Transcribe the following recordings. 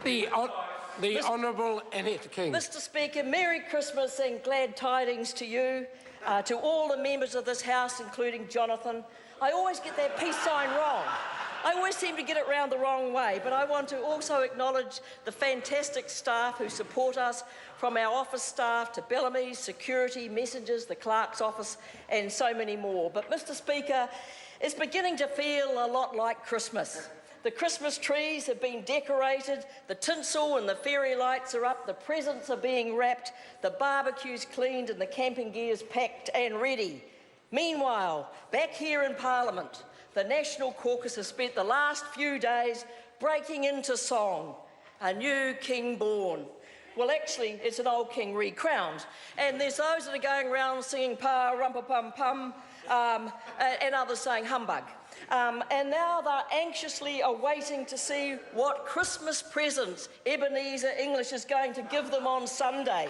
The Honourable Annette King. Mr Speaker, Merry Christmas and glad tidings to you, to all the members of this House, including Jonathan. I always get that peace sign wrong. I always seem to get it round the wrong way, but I want to also acknowledge the fantastic staff who support us, from our office staff to Bellamy's, security, messengers, the clerk's office, and so many more. But, Mr Speaker, it's beginning to feel a lot like Christmas. The Christmas trees have been decorated, the tinsel and the fairy lights are up, the presents are being wrapped, the barbecue's cleaned and the camping gear's packed and ready. Meanwhile, back here in Parliament, the National Caucus has spent the last few days breaking into song, a new king born. Well, actually, it's an old king recrowned, and there's those that are going around singing pa, rumpa pum pum, and others saying humbug. And now they're anxiously awaiting to see what Christmas presents Ebenezer English is going to give them on Sunday.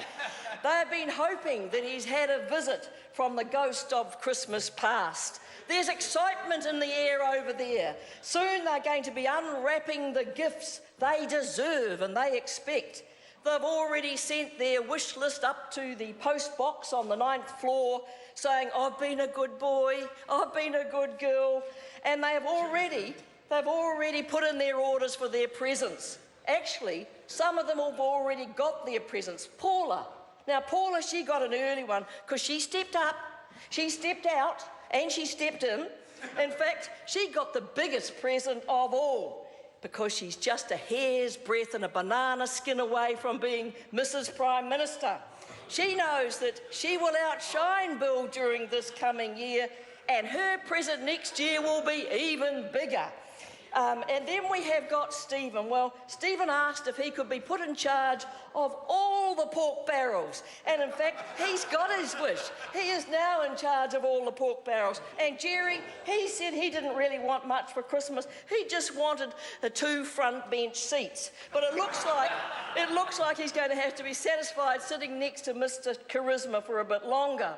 They've been hoping that he's had a visit from the ghost of Christmas past. There's excitement in the air over there. Soon they're going to be unwrapping the gifts they deserve and they expect. They've already sent their wish list up to the post box on the 9th floor saying, I've been a good boy, I've been a good girl, and they've already put in their orders for their presents. Actually, some of them have already got their presents. Paula. Now, Paula, she got an early one because she stepped up, she stepped out, and she stepped in. In fact, she got the biggest present of all, because she's just a hair's breadth and a banana skin away from being Mrs. Prime Minister. She knows that she will outshine Bill during this coming year, and her present next year will be even bigger. And then we have got Stephen. Well, Stephen asked if he could be put in charge of all the pork barrels. And in fact, he's got his wish. He is now in charge of all the pork barrels. And Jerry, he said he didn't really want much for Christmas. He just wanted the 2 front bench seats. But it looks like he's going to have to be satisfied sitting next to Mr. Charisma for a bit longer.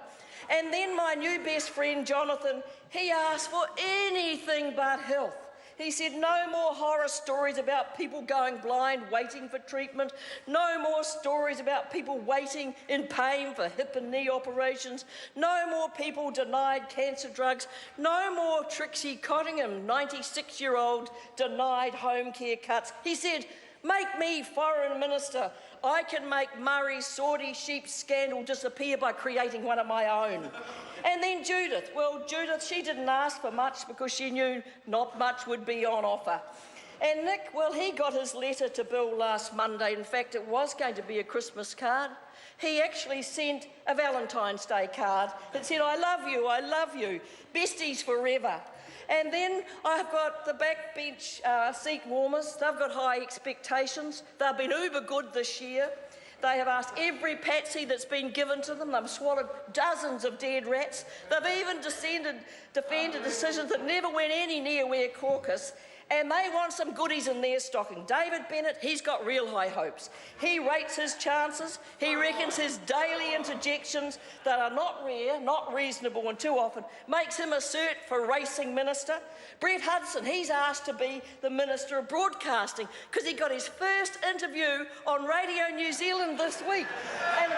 And then my new best friend, Jonathan, he asked for anything but health. He said no more horror stories about people going blind waiting for treatment, no more stories about people waiting in pain for hip and knee operations, no more people denied cancer drugs, no more Trixie Cottingham, 96-year-old, denied home care cuts. He said, make me Foreign Minister. I can make Murray's Saudi sheep scandal disappear by creating one of my own. And then Judith. Well, Judith, she didn't ask for much because she knew not much would be on offer. And Nick, well, he got his letter to Bill last Monday. In fact, it was going to be a Christmas card. He actually sent a Valentine's Day card that said, I love you, besties forever. And then I've got the backbench seat warmers. They've got high expectations. They've been uber good this year. They have asked every patsy that's been given to them. They've swallowed dozens of dead rats. They've even defended decisions that never went any near where caucus. And they want some goodies in their stocking. David Bennett, he's got real high hopes. He rates his chances. He reckons his daily interjections that are not rare, not reasonable and too often, makes him a cert for racing minister. Brett Hudson, he's asked to be the Minister of Broadcasting because he got his first interview on Radio New Zealand this week. And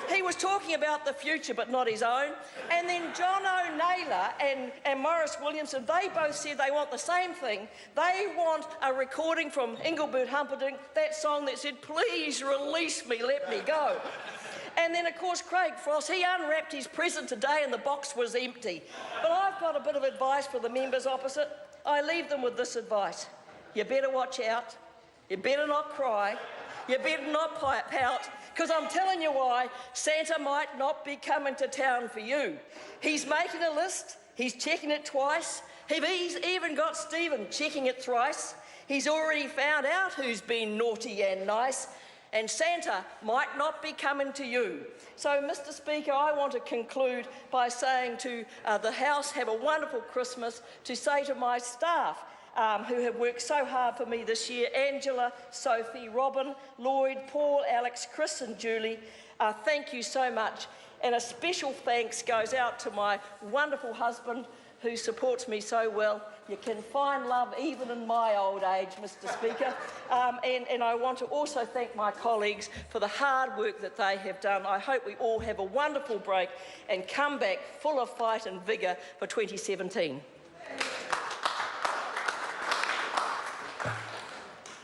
he was talking about the future but not his own. And then John O'Naylor and Maurice Williamson, they both said they want the same thing. They want a recording from Engelbert Humperdinck, that song that said, please release me, let me go. And then, of course, Craig Frost, he unwrapped his present today and the box was empty. But I've got a bit of advice for the members opposite. I leave them with this advice. You better watch out. You better not cry. You better not pout, because I'm telling you why, Santa might not be coming to town for you. He's making a list. He's checking it twice. He's even got Stephen checking it thrice. He's already found out who's been naughty and nice. And Santa might not be coming to you. So, Mr. Speaker, I want to conclude by saying to the House, have a wonderful Christmas, to say to my staff, who have worked so hard for me this year, Angela, Sophie, Robin, Lloyd, Paul, Alex, Chris and Julie, thank you so much. And a special thanks goes out to my wonderful husband who supports me so well. You can find love even in my old age, Mr. Speaker. And I want to also thank my colleagues for the hard work that they have done. I hope we all have a wonderful break and come back full of fight and vigour for 2017.